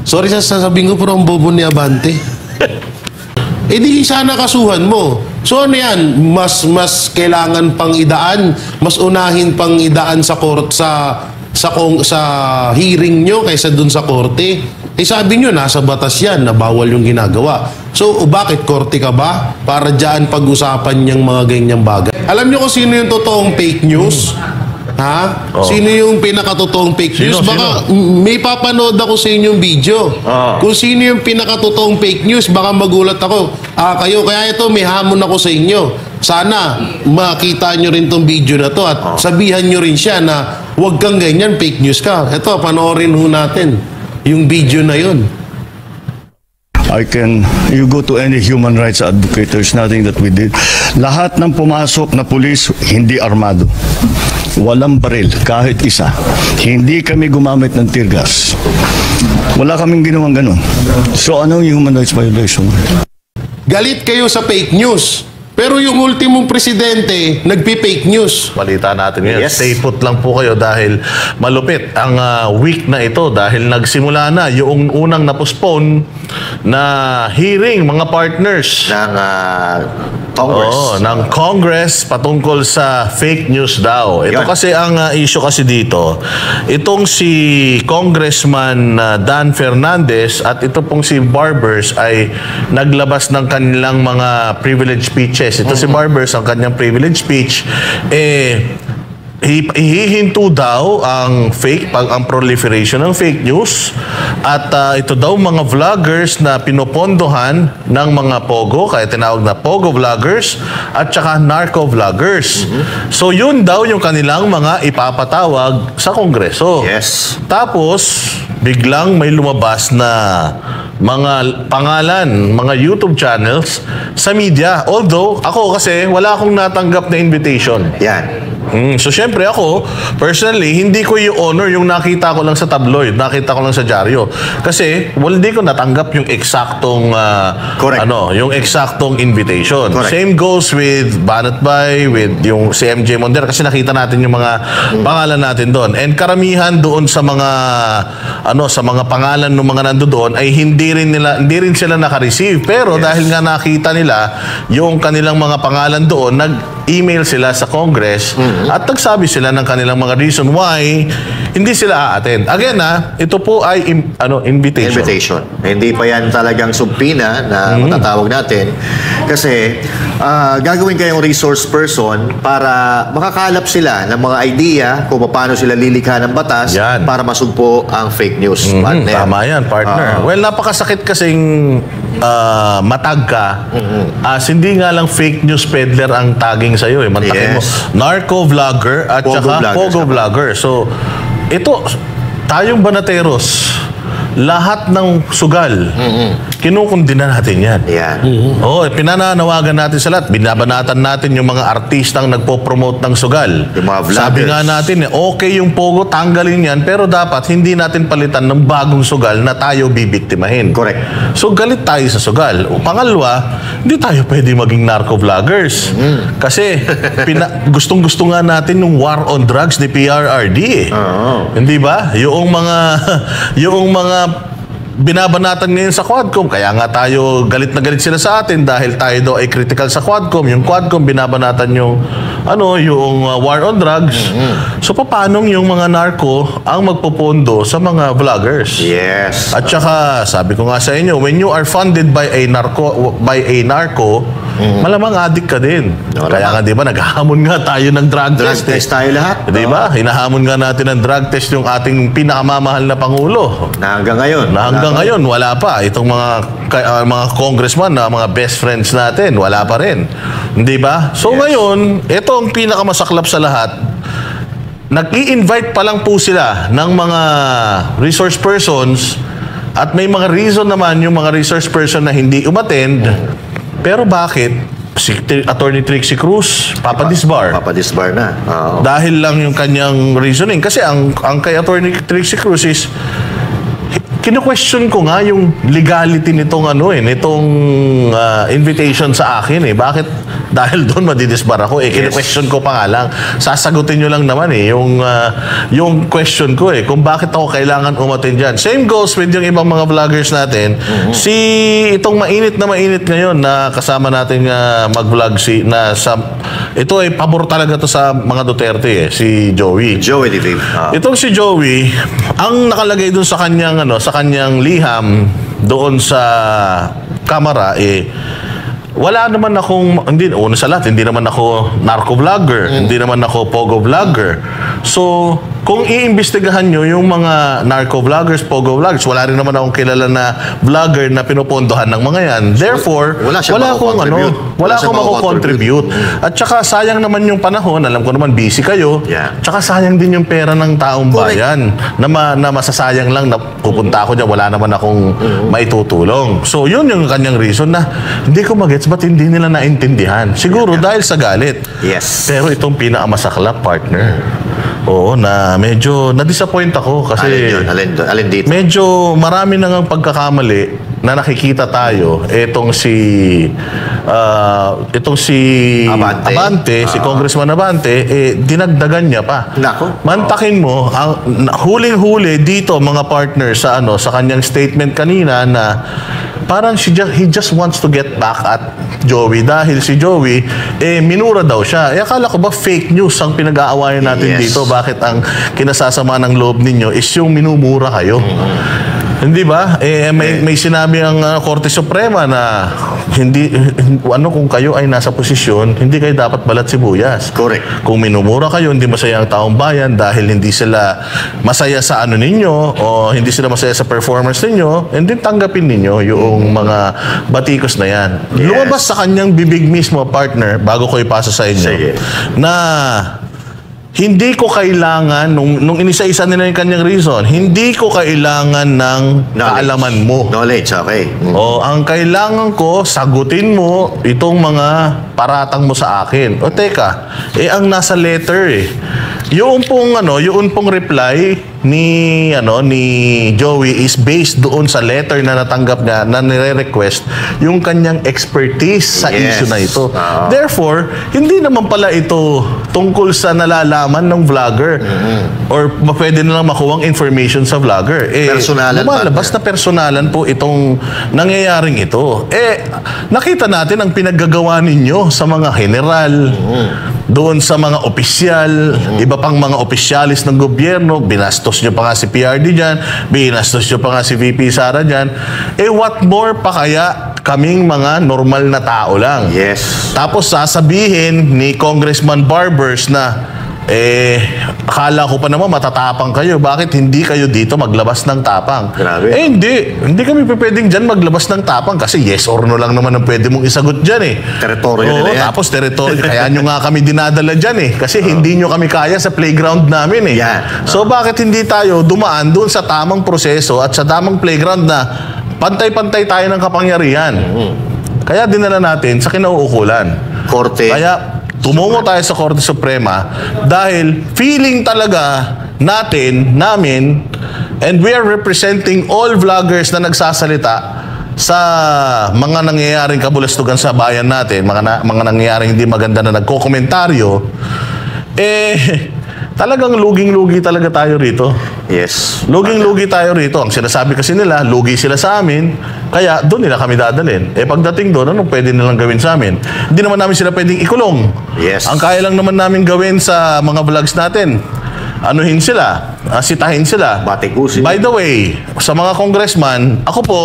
Sorry sa sasabihin ko, pero ang bobo ni Abante. Eh di sana kasuhan mo. So ano yan, mas kailangan pang idaan, mas unahin pang idaan sa sa hearing nyo kaysa dun sa korte. Eh sabi nyo, nasa batas yan na bawal yung ginagawa. So bakit korte ka ba? Para dyan pag-usapan niyang mga ganyang bagay. Alam nyo kung sino yung totoong fake news? Ha? Oh. Sino yung pinakatotoong fake news? Baka may papanood ako sa inyong video. Kung sino yung pinakatotoong fake news, baka magulat ako. Kayo, kaya ito, may hamon ako sa inyo. Sana makita nyo rin tong video na to at sabihan nyo rin siya na huwag kang ganyan, fake news ka. Ito, panoorin ho natin yung video na yun. You go to any human rights advocate, there's nothing that we did. Lahat ng pumasok na pulis, hindi armado. Walang baril, kahit isa. Hindi kami gumamit ng tear gas. Wala kaming ginawang ganun. So anong human rights violation? Galit kayo sa fake news. Pero yung ultimong presidente, nagpi-fake news. Balita natin yan. Yes. Stay put lang po kayo dahil malupit ang week na ito dahil nagsimula na yung unang na-postpone na hearing, mga partners. Ng Congress. Ng Congress patungkol sa fake news daw. Ito Yan. kasi ang issue kasi dito. Itong si Congressman Dan Fernandez at ito pong si Barbers ay naglabas ng kanilang mga privilege speeches. Ito si Barbers, ang kanyang privilege speech, hihinto daw ang ang proliferation ng fake news at ito daw mga vloggers na pinopondohan ng mga pogo, kaya tinawag na pogo vloggers at saka narco vloggers. So yun daw yung kanilang mga ipapatawag sa Kongreso. Yes. Tapos biglang may lumabas na mga pangalan, mga YouTube channels sa media. Although ako kasi wala akong natanggap na invitation. Yan. So syempre ako, personally, hindi ko yung honor yung nakita ko lang sa tabloid, nakita ko lang sa dyaryo. Kasi hindi ko natanggap yung eksaktong yung eksaktong invitation. Correct. Same goes with Banatbay, with yung si MJ Monder kasi nakita natin yung mga pangalan natin doon. And karamihan doon sa mga sa mga pangalan ng mga nandoon ay hindi rin sila naka-receive. Pero dahil nga nakita nila yung kanilang mga pangalan doon, nag-email sila sa Congress at nagsabi sila ng kanilang mga reason why hindi sila a-attend. Again ito po ay invitation. Hindi pa yan talagang subpina na matatawag natin. Kasi gagawin kayong resource person para makakalap sila ng mga idea kung paano sila lilikha ng batas para masugpo ang fake news. Tama yan, partner. Well, napakasakit kasing matag ka. Hindi nga lang fake news peddler ang tagging sa'yo. Mantakin mo. Narco vlogger at saka pogo vlogger. So, ito, tayong banateros, lahat ng sugal, kinukundina natin yan. Pinananawagan natin sa lahat. Binabanatan natin yung mga artistang nagpo-promote ng sugal. Yung mga vloggers. Sabi nga natin, okay yung pogo, tanggalin yan, pero dapat hindi natin palitan ng bagong sugal na tayo bibiktimahin. Correct. So galit tayo sa sugal. Pangalawa, hindi tayo pwede maging narco vloggers. Kasi gustong-gusto nga natin yung war on drugs ni PRRD. Hindi ba? Yung mga binabanatan ngayon sa Quadcom. Kaya nga tayo galit na galit sila sa atin dahil tayo daw ay critical sa Quadcom. Yung Quadcom binabanatan yung war on drugs. So paano yung mga narco ang magpopondo sa mga vloggers? Yes. At saka sabi ko nga sa inyo, when you are funded by a narco, malamang addict ka din. Kaya nga 'di ba naghahamon nga tayo ng drug test. Drug test tayo lahat. 'Di ba? Hinahamon nga natin ng drug test yung ating pinakamamahal na pangulo. Na hanggang ngayon Wala pa. Itong mga congressman na mga best friends natin, wala pa rin. Hindi ba? So ngayon, ito ang pinakamasaklap sa lahat. Nag-i-invite pa lang po sila ng mga resource persons at may mga reason naman yung mga resource person na hindi umattend. Pero bakit? Si Attorney Trixie Cruz, papadisbar. Papadisbar na. Dahil lang yung kanyang reasoning. Kasi ang kay Attorney Trixie Cruz is kino-question ko nga yung legality nitong nitong invitation sa akin eh. Bakit dahil doon madidisbar ako eh. Kino-question ko pa nga lang. Sasagutin nyo lang naman eh yung question ko eh kung bakit ako kailangan umattend diyan. Same goes with yung ibang mga vloggers natin. Itong mainit ngayon na kasama nating mag-vlog ito ay pabor talaga to sa mga Duterte eh, si Joey. Joey Diviv. Itong si Joey, ang nakalagay doon sa kanyang liham doon sa kamera eh wala naman akong, una sa lahat, hindi naman ako narco-vlogger, hindi naman ako pogo-vlogger. So, kung iimbestigahan nyo yung mga narco-vloggers, pogo-vloggers, wala rin naman akong kilala na vlogger na pinupondohan ng mga yan. Therefore, wala akong mako-contribute. At saka sayang naman yung panahon, alam ko naman busy kayo, tsaka sayang din yung pera ng taong bayan na masasayang lang na pupunta ako dyan, wala naman akong maitutulong. So, yun yung kanyang reason na hindi ko magets ba't hindi nila naintindihan. Siguro dahil sa galit. Yes. Pero itong pinakamasaklap, partner, oo, na medyo na-disappoint ako kasi Alin dito? medyo marami na ngang pagkakamali na nakikita tayo. Itong si Abante, si Congressman Abante, dinagdagan niya pa. Nako. Mantakin mo, ang huling-huli dito mga partner sa kanyang statement kanina na parang he just wants to get back at Joey dahil si Joey minura daw siya. Akala ko ba fake news ang pinag-aawayan natin dito? Bakit ang kinasasama ng loob ninyo is yung minumura kayo? Hindi ba? May sinabi ang Korte Suprema na kung kayo ay nasa posisyon, hindi kayo dapat balat sibuyas. Correct. Kung minumura kayo, hindi masaya ang taong bayan dahil hindi sila masaya sa ninyo o hindi sila masaya sa performance ninyo, hindi tanggapin ninyo yung mga batikos na yan. Yes. Lumabas sa kanyang bibig mismo, partner, bago ko ipasa sa inyo, na hindi ko kailangan, nung inisa-isa nila yung kanyang reason, hindi ko kailangan ng kaalaman mo. Knowledge, okay. O, ang kailangan ko, sagutin mo itong mga paratang mo sa akin. O, teka, ang nasa letter Yung pong reply ni Joey is based doon sa letter na natanggap niya na nire-request yung kanyang expertise sa issue na ito. Therefore, hindi naman pala ito tungkol sa nalalaman ng vlogger or pwede na lang makuha ang information sa vlogger. Personalan, lumalabas na personalan po itong nangyayaring ito. Nakita natin ang pinaggagawa ninyo sa mga general, doon sa mga opisyal, iba pang mga opisyalis ng gobyerno, binastos nyo pa nga si PRD dyan, binastos nyo pa nga si VP Sara dyan. What more pa kaya kaming mga normal na tao lang? Yes. Tapos sasabihin ni Congressman Barbers na akala ko pa naman matatapang kayo. Bakit hindi kayo dito maglabas ng tapang? Grabe. Hindi kami pwedeng dyan maglabas ng tapang kasi yes or no lang naman ang pwede mong isagot dyan Teritoryo nila yan. Tapos teritoryo. Kaya nyo nga kami dinadala dyan kasi hindi nyo kami kaya sa playground namin So bakit hindi tayo dumaan doon sa tamang proseso at sa tamang playground na pantay-pantay tayo ng kapangyarihan? Kaya dinala natin sa kinauukulan. Korte. Kaya tumungo tayo sa Korte Suprema dahil feeling talaga namin, and we are representing all vloggers na nagsasalita sa mga nangyayaring kabulastugan sa bayan natin, mga nangyayaring hindi maganda na nagko-komentaryo, talagang luging-lugi talaga tayo rito. Yes. Luging-lugi tayo rito. Ang sinasabi kasi nila, lugi sila sa amin, kaya doon nila kami dadalhin. Pagdating doon, anong pwede nilang gawin sa amin? Hindi naman namin sila pwedeng ikulong. Yes. Ang kaya lang naman namin gawin sa mga vlogs natin, anuhin sila, sitahin sila. Batikusin. By the way, sa mga congressman, ako po,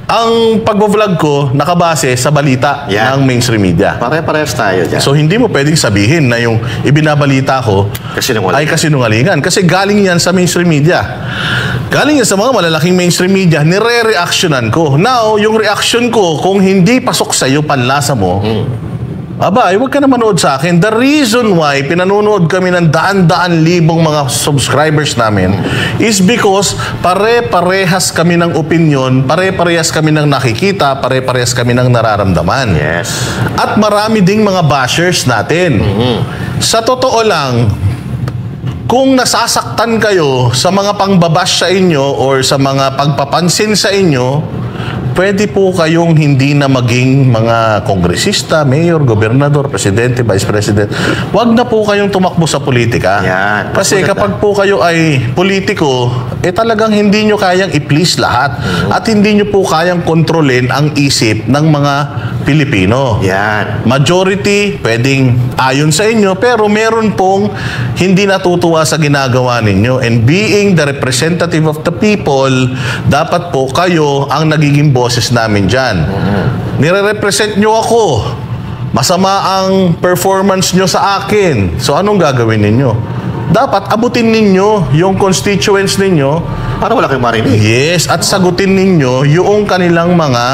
ang pag-vlog ko nakabase sa balita ng mainstream media. Pare-parehas tayo dyan. So hindi mo pwedeng sabihin na yung ibinabalita ko ay kasinungalingan. Kasi galing yan sa mainstream media. Galing yan sa mga malalaking mainstream media, nire-reactionan ko. Now, yung reaction ko, kung hindi pasok sa'yo, panlasa mo, huwag ka na manood sa akin. The reason why pinanonood kami ng daan-daan libong mga subscribers namin is because pare-parehas kami ng opinion, pare-parehas kami ng nakikita, pare-parehas kami ng nararamdaman. Yes. At marami ding mga bashers natin. Sa totoo lang, kung nasasaktan kayo sa mga pangbabash sa inyo or sa mga pagpapansin sa inyo, pwede po kayong hindi na maging mga kongresista, mayor, gobernador, presidente, vice president. Huwag na po kayong tumakbo sa politika. Yan. Kasi Maganda. kapag po kayo ay politiko, talagang hindi nyo kayang i-please lahat. At hindi nyo po kayang kontrolin ang isip ng mga Pilipino. Yan. Majority, pwedeng ayon sa inyo, pero meron pong hindi natutuwa sa ginagawa ninyo. And being the representative of the people, dapat po kayo ang nagiging boses namin dyan. Nire-represent nyo ako. Masama ang performance nyo sa akin. So anong gagawin ninyo? Dapat abutin ninyo yung constituents ninyo. Para wala kayong marinig. Yes, at sagutin ninyo yung kanilang mga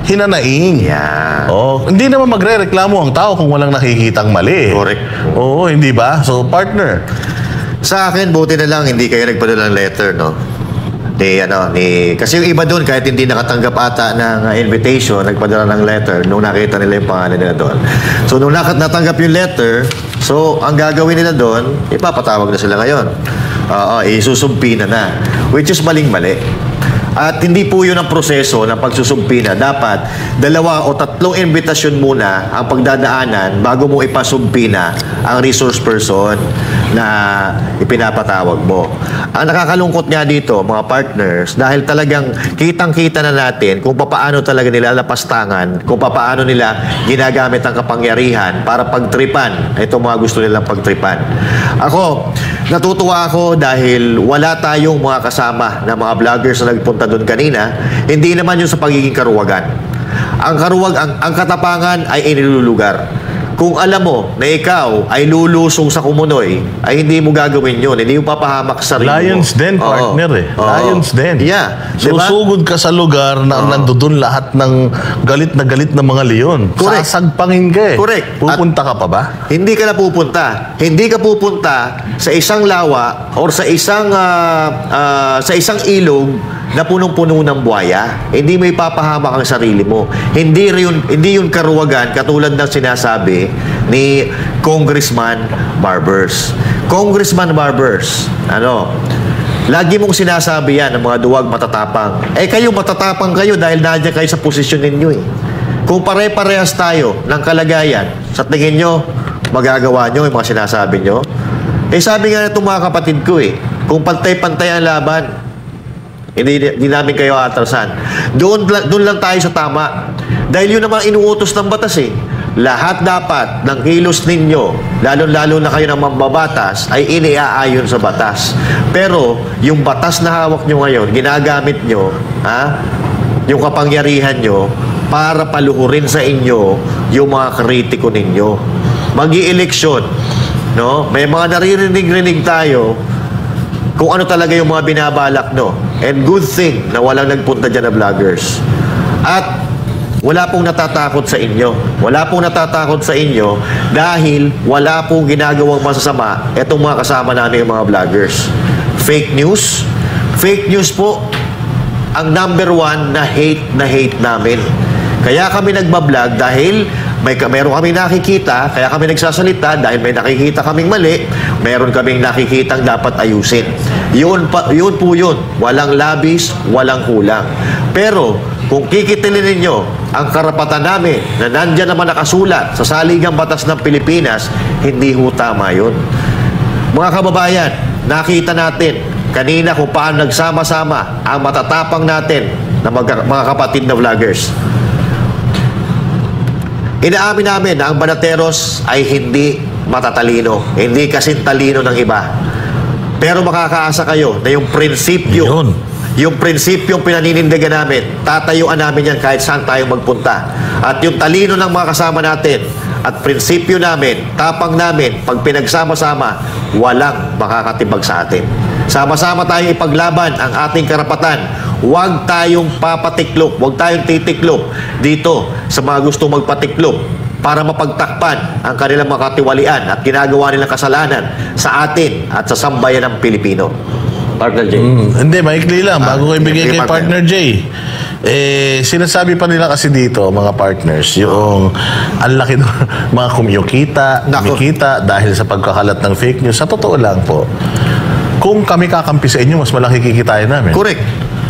hinanaing. Yan. Oh, hindi naman magrereklamo ang tao kung walang nakikitang mali. Correct. Oo, hindi ba? So, partner. Sa akin, buti na lang hindi kayo nagpadala ng letter, no? Kasi yung iba doon, kahit hindi nakatanggap ata ng invitation, nagpadala ng letter nung nakita nila yung pangalan nila doon. So, nung natanggap yung letter, so, ang gagawin nila doon, ipapatawag na sila ngayon. Isusumpi na. Which is maling-mali. At hindi po yun ang proseso ng pagsusumpina. Dapat 2 o 3 imbitasyon muna ang pagdadaanan bago mo ipasumpina ang resource person na ipinapatawag mo. Ang nakakalungkot nga dito, mga partners, dahil talagang kitang-kita na natin kung paano talaga nila lapastangan, kung paano nila ginagamit ang kapangyarihan para pagtripan itong mga gusto nilang pagtripan. Ako, natutuwa ako dahil wala tayong mga kasama na mga vloggers na nagpunta doon kanina. Hindi naman yun sa pagiging karuwagan. Ang katapangan ay inilulugar. Kung alam mo na ikaw ay lulusong sa kumunoy, ay hindi mo gagawin yun. Hindi mo papahamak sa sarili mo. Lions den, partner eh. Lions den. Yeah. Diba? Susugod ka sa lugar na nandoon lahat ng galit na mga leon. Correct. Sasagpangin ka eh. Correct. Pupunta ka pa ba? Hindi ka na pupunta. Hindi ka pupunta sa isang lawa or sa isang ilog na punong-puno ng buhaya. Hindi mo ipapahamak ang sarili mo. Hindi yun karuwagan katulad ng sinasabi ni Congressman Barbers. Congressman Barbers, lagi mong sinasabi yan ng mga duwag matatapang. Kayo matatapang kayo dahil nandiyan kayo sa posisyon ninyo eh. Kung pare-parehas tayo ng kalagayan, sa tingin nyo, magagawa nyo yung mga sinasabi nyo? Sabi nga na itong mga kapatid ko kung pantay-pantay ang laban, hindi namin kayo atrasan. Doon lang tayo sa tama. Dahil yun naman inuutos ng batas Lahat dapat ng kilos ninyo, lalo-lalo na kayo ng mambabatas, ay iniaayon sa batas. Pero yung batas na hawak nyo ngayon, ginagamit nyo, yung kapangyarihan nyo, para paluhurin sa inyo yung mga kritiko ninyo. Mag-i-eleksyon, no? May mga naririnig-rinig tayo kung ano talaga yung mga binabalak, no? And good thing na walang nagpunta dyan na vloggers. At wala pong natatakot sa inyo. Wala pong natatakot sa inyo dahil wala pong ginagawang masasama itong mga kasama namin yung mga vloggers. Fake news? Fake news po ang number 1 na hate namin. Kaya kami nagbablog dahil meron kaming nakikita, kaya kami nagsasalita dahil may nakikita kaming mali, meron kaming nakikitang dapat ayusin. Yun po yun. Walang labis, walang kulang. Pero kung kikitilin ninyo ang karapatan namin na nandyan naman nakasulat sa Saligang Batas ng Pilipinas, hindi ho tama yun. Mga kababayan, nakita natin kanina kung paano nagsama-sama ang matatapang natin na mga kapatid na vloggers. Inaamin namin na ang Banateros ay hindi matatalino, hindi kasing talino ng iba. Pero makakaasa kayo na yung prinsipyo, yung prinsipyong pinaninindigan namin, tatayuan namin yan kahit saan tayo magpunta. At yung talino ng mga kasama natin at prinsipyo namin, tapang namin, pag pinagsama-sama, walang makakatibag sa atin. Sama-sama tayong ipaglaban ang ating karapatan. Huwag tayong papatiklop, huwag tayong titiklop dito sa mga gusto magpatiklop para mapagtakpan ang kanilang mga katiwalian at ginagawa nilang kasalanan sa atin at sa sambayan ng Pilipino. Partner J. Hindi, maikli lang. Bago ko ibigay kay partner. Partner J. Sinasabi pa nila kasi dito, mga partners, yung ang laki ng mga kumikita dahil sa pagkakalat ng fake news. Sa totoo lang po, kung kami kakampi sa inyo, mas malaki kikitain namin. Correct.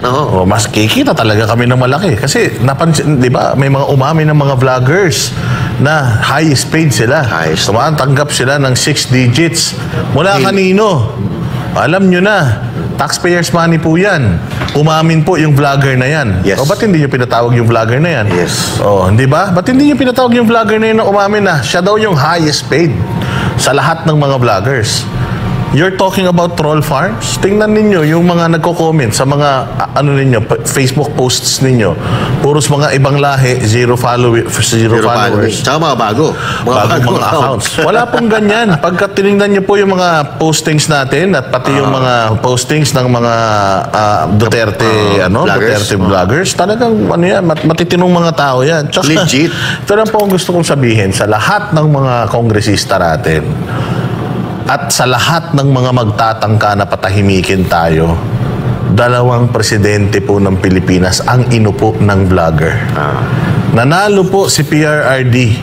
Oo. O, mas kikita talaga kami ng malaki. Kasi, napansin, di ba, may mga umami ng mga vloggers na highest paid sila. Highest. Tumatanggap sila ng 6 digits. Mula kanino? Alam nyo na. Taxpayers money po yan. Umamin po yung vlogger na yan. Yes. O, ba't hindi nyo pinatawag yung vlogger na yan? Yes. O, hindi ba? Ba't hindi nyo pinatawag yung vlogger na yan na umamin na siya daw yung highest paid sa lahat ng mga vloggers? You're talking about troll farms? Tingnan ninyo yung mga nagko-comment sa mga Facebook posts ninyo. Puros mga ibang lahi, zero followers. Tsaka mga bago. Bagong mga accounts. Wala pong ganyan. Pagka tinignan nyo po yung mga postings natin at pati yung mga postings ng mga Duterte vloggers, talagang matitinong mga tao yan. Tsaka, Legit. Ito lang po ang gusto kong sabihin sa lahat ng mga kongresista natin. At sa lahat ng mga magtatangka na patahimikin tayo, 2 presidente po ng Pilipinas ang inupo ng vlogger. Nanalo po si PRRD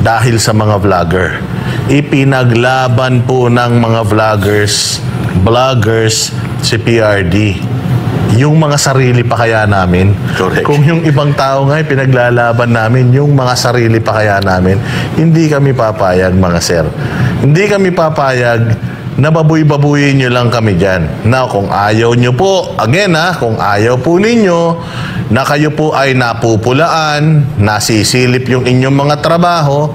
dahil sa mga vlogger. Ipinaglaban po ng mga vloggers si PRD. Yung mga sarili pa kaya namin. Correct. Kung yung ibang tao nga pinaglalaban namin, yung mga sarili pa kaya namin, hindi kami papayag, mga sir. Hindi kami papayag na babuy-babuyin nyo lang kami dyan. Na kung ayaw nyo po, again kung ayaw po ninyo, na kayo po ay napupulaan, nasisilip yung inyong mga trabaho,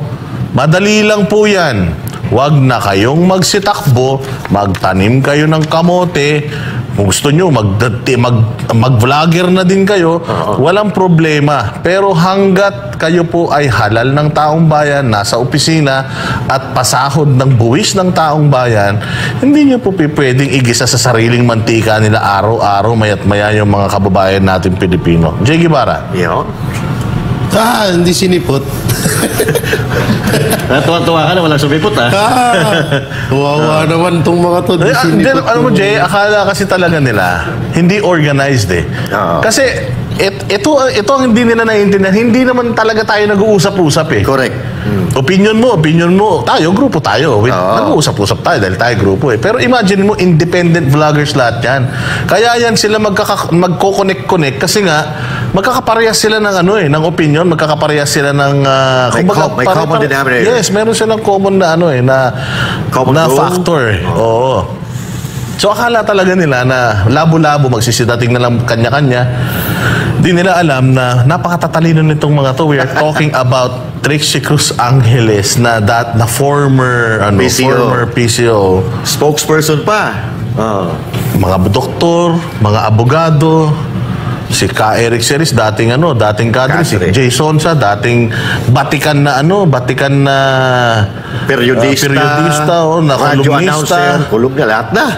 madali lang po yan. Huwag na kayong magsitakbo, magtanim kayo ng kamote. Kung gusto nyo, mag-vlogger na din kayo, walang problema. Pero hanggat kayo po ay halal ng taong bayan, nasa opisina, at pasahod ng buwis ng taong bayan, hindi nyo po pwedeng igisa sa sariling mantika nila araw-araw, mayat maya yung mga kababayan natin Pilipino. Jay Guevara. Yun. Hindi sinipot. Tuwa-tuwa ka na, walang sumipot Kawawa naman tong mga to. Di sinipot. Ano mo, Jay, akala kasi talaga nila, hindi organized Oo. Kasi, ito ang hindi nila naiintindihan. Hindi naman talaga tayo nag-uusap-usap Correct. Opinion mo. Tayo, grupo tayo. Nag-uusap-usap tayo dahil tayo grupo Pero imagine mo, independent vloggers lahat yan. Kaya yan sila magko-connect kasi nga, magkakaparehas sila ng ng opinion, magkakaparehas sila ng May common denominator. Yes, meron silang common na Common na goal. factor. Oo. So akala talaga nila na labo-labo magsisidating na lang kanya-kanya. Di nila alam na napakatatalino nitong mga to. We are talking about Trixie Cruz Angeles na former PCO. Spokesperson pa. Mga doktor, mga abogado, si Ka Eric Seris, dating kadre, si Kadre. Jason sa dating Batikan na Periodista, columnista. radio announcer, kolumna, lahat na.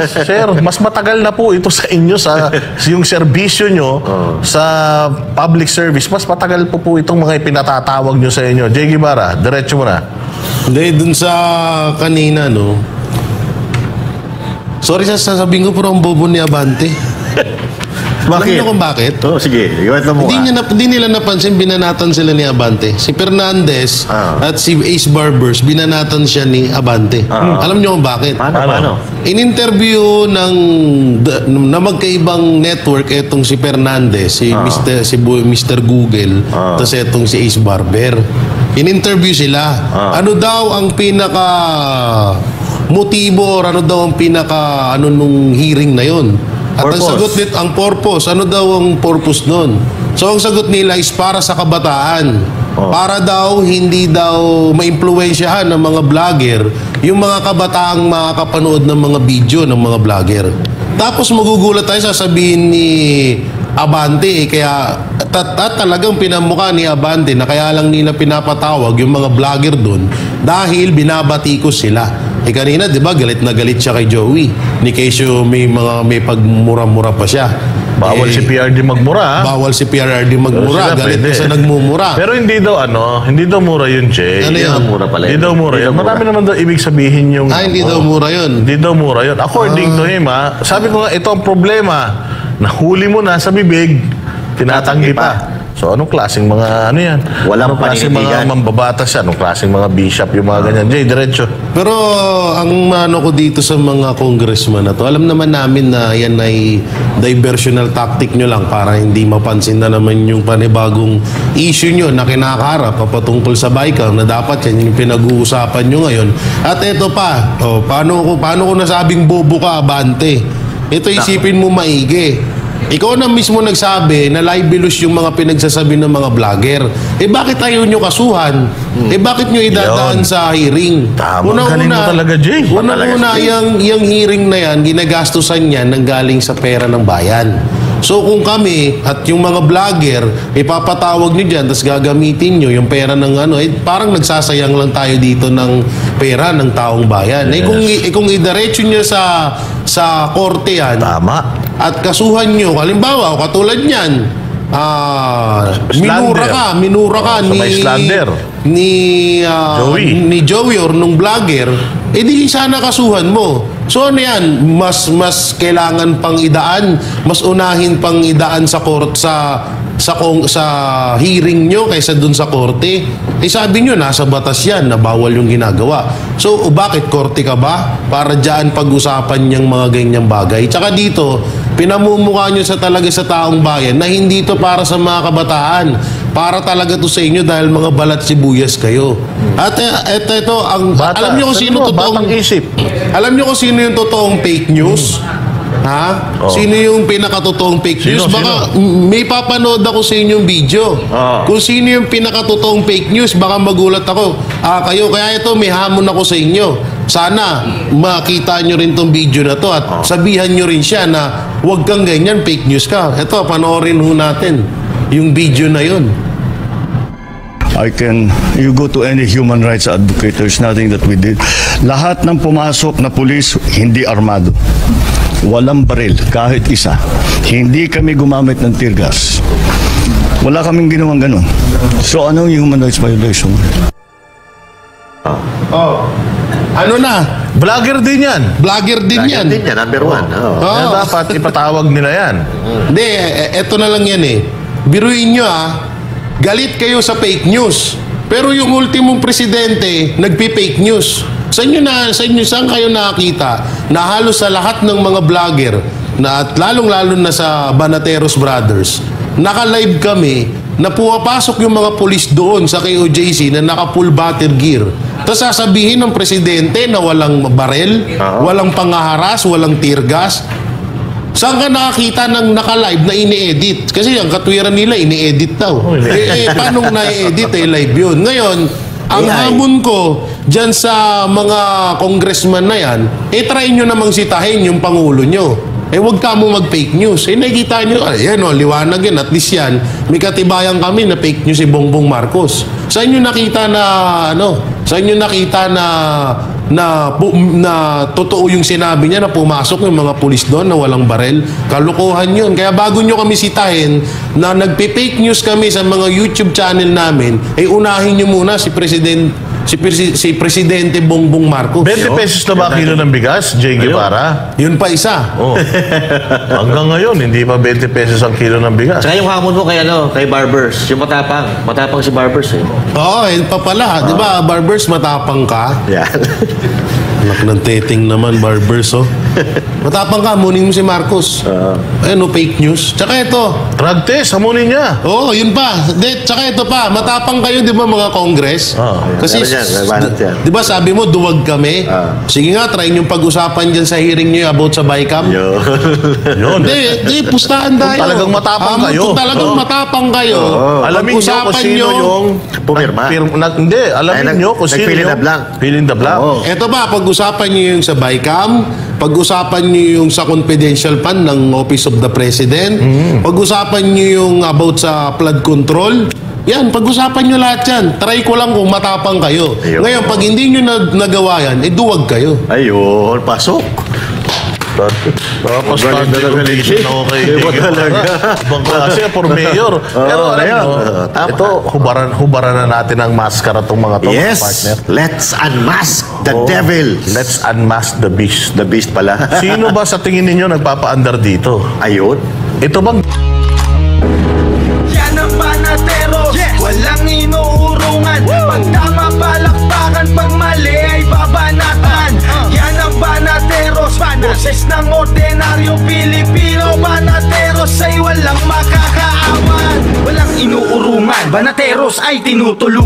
Sir, mas matagal na po ito sa inyo sa yung serbisyo nyo sa public service. Mas matagal po itong mga ipinatatawag nyo sa inyo. Jay Guevara, diretso mo na. Hindi, dun sa kanina, sorry sasabihin ko, pero ang bobo ni Abante. Alam niyo kung bakit? Sige, iwento mo Hindi nila napansin, binanatan sila ni Abante. Si Fernandez at si Ace Barbers, binanatan siya ni Abante. Alam niyo kung bakit? Paano? In-interview na magkaibang network etong si Fernandez, si Mr. Google, tapos etong si Ace Barber. In-interview sila. Ano daw ang pinaka motibo or ano daw ang pinaka nung hearing na yon? At ang sagot nito, ang purpose, ano daw ang purpose nun? So ang sagot nila is para sa kabataan. Para daw, hindi daw maimpluwensyahan ng mga vlogger yung mga kabataang makakapanood ng mga video ng mga vlogger. Tapos magugulat tayo, sasabihin ni Abante, kaya talagang pinamukha ni Abante na kaya lang nila pinapatawag yung mga vlogger doon dahil binabatikos sila. Kanina, di ba, galit na galit siya kay Joey. Ni Kesyo may pagmura-mura pa siya. Bawal si PRD magmura. Bawal si PRD magmura. Galit na sa nagmumura. Pero hindi daw mura yun, Jay. Ano yun? Mura pala. Hindi daw mura yun. Marami naman daw ibig sabihin yung... Hindi daw mura yun. Hindi daw mura yun. According to him, sabi ko nga, ito ang problema. Nahuli mo na sa bibig, tinatanggi pa. So anong klaseng mga ano yan? Walang anong klaseng mga paninindigan. mambabatas yan? Anong klaseng mga bishop yung mga ganyan? Jay, diretso. Pero ang ano ko dito sa mga congressman na to, alam naman namin na yan ay diversional tactic nyo lang para hindi mapansin na naman yung panibagong issue nyo na kinakaharap papatungkol sa BICAM na dapat yan yung pinag-uusapan nyo ngayon. At ito pa, paano ko nasabing bobo ka, Abante? Ito isipin mo maigi. Ikaw na mismo nagsabi na libelous yung mga pinagsasabi ng mga vlogger. Bakit ayaw nyo kasuhan? Bakit nyo idadaan Yun. sa hearing? Tama, galing mo talaga, Jay. Una-una, yung hearing na yan, ginagastusan yan nang galing sa pera ng bayan. So kung kami at yung mga vlogger, ipapatawag nyo dyan, tapos gagamitin nyo yung pera ng ano, parang nagsasayang lang tayo dito ng pera ng taong bayan. Kung idiretso nyo sa korte yan, Tama. at kasuhan nyo, halimbawa, katulad niyan, minura ka So, may slander. ni Joey or nung vlogger, di sana kasuhan mo. So ano yan, mas kailangan pang idaan, mas unahin pang idaan sa court sa hearing nyo kaysa dun sa korte. Sabi nyo, nasa batas yan na bawal yung ginagawa. So bakit korte ka ba? Para dyan pag-usapan niyang mga ganyang bagay. Tsaka dito, pinamumukha nyo talaga sa taong bayan na hindi to para sa mga kabataan. Para talaga to sa inyo dahil mga balat sibuyas kayo. At ito, alam nyo kung sino totoong... Batang isip. Alam nyo kung sino yung totoong fake news? Ha? Sino yung pinakatotoong fake news? Sino? Baka may papanood ako sa inyong video. Kung sino yung pinakatotoong fake news, baka magulat ako. Kayo, kaya ito, may hamon ako sa inyo. Sana makita nyo rin tong video na to at sabihan nyo rin siya na huwag kang ganyan, fake news ka. Ito, panoorin ho natin yung video na yun. You go to any human rights advocate, there's nothing that we did. Lahat ng pumasok na pulis, hindi armado. Walang baril, kahit isa. Hindi kami gumamit ng tear gas. Wala kaming ginawang ganun. So anong human rights violation? Ano na? Vlogger din yan. Vlogger din yan. Din yan, number one. Kaya dapat ipatawag nila yan. Hindi, eto na lang yan Biruin nyo galit kayo sa fake news. Pero yung ultimong presidente, nagpi-fake news. Saan kayo nakakita na halos sa lahat ng mga vlogger na at lalong-lalo na sa Banateros Brothers, naka-live kami na pumapasok yung mga pulis doon sa KOJC na naka-full battle gear. Tapos sasabihin ng presidente na walang barel, walang pangaharas, walang tear gas. Saan ka nakakita ng naka-live na ini-edit? Kasi ang katwiran nila, ini-edit daw. Paano na-edit? Live yun. Ngayon, ang hamon ko dyan sa mga congressman na yan, try nyo namang sitahin yung pangulo nyo. Huwag ka mo mag-fake news. Nakikita nyo, ayan liwanag yan. At least yan, may katibayan kami na fake news si Bongbong Marcos. Saan nyo nakita saan nyo nakita na totoo yung sinabi niya na pumasok yung mga pulis doon na walang barel? Kalukuhan yun. Kaya bago nyo kami sitahin na nagpe-fake news kami sa mga YouTube channel namin, unahin nyo muna si Presidente Bongbong Marcos. 20 pesos na ba kilo ng bigas, Jay Guevara? Yun pa isa. Hanggang ngayon, hindi pa 20 pesos ang kilo ng bigas. Saka yung hamon mo kay Barbers, yung matapang. Matapang si Barbers Yun pa pala. Di ba, Barbers, matapang ka? Yan. Anak ng teting naman, Barbers, Matapang ka, hamunin mo si Marcos. Fake news. Tsaka ito. Drug test, hamunin niya. Yun pa. Tsaka ito pa, matapang kayo, di ba, mga Congress? Kasi, di ba, sabi mo, duwag kami? Sige nga, try nyo pag-usapan dyan sa hearing nyo about sa BICAM. Yun. Hindi, pustahan tayo. Kung talagang matapang kayo. Kung talagang matapang kayo, Alamin nyo kung sino yung pumirma. Hindi, alamin nyo kung sino nag-fill in yung the blank. fill in the blank. Ito ba, pag-usapan nyo yung sa BICAM, pag-usapan nyo yung sa confidential fund ng Office of the President, pag-usapan nyo yung about sa flood control, yan, pag-usapan nyo lahat yan. Try ko lang kung matapang kayo. Ayun. Ngayon, pag hindi nyo nagawa yan, duwag kayo. Ayun, pasok. Tapos Magaling standing talaga ovation ni ako kay Jay. Iba talaga. Ibang klase for mayor. Pero alam ayan. mo, Tama. ito, hubaran na natin ang maskara itong mga to, Yes, partner. let's unmask the devil. Let's unmask the beast. The beast pala. Sino ba sa tingin ninyo nagpapa-under dito? Ayun. Ito bang Boses ng ordinaryo Pilipino, Banateros ay walang makakaawan, walang inuurungan, Banateros ay tinutulungan.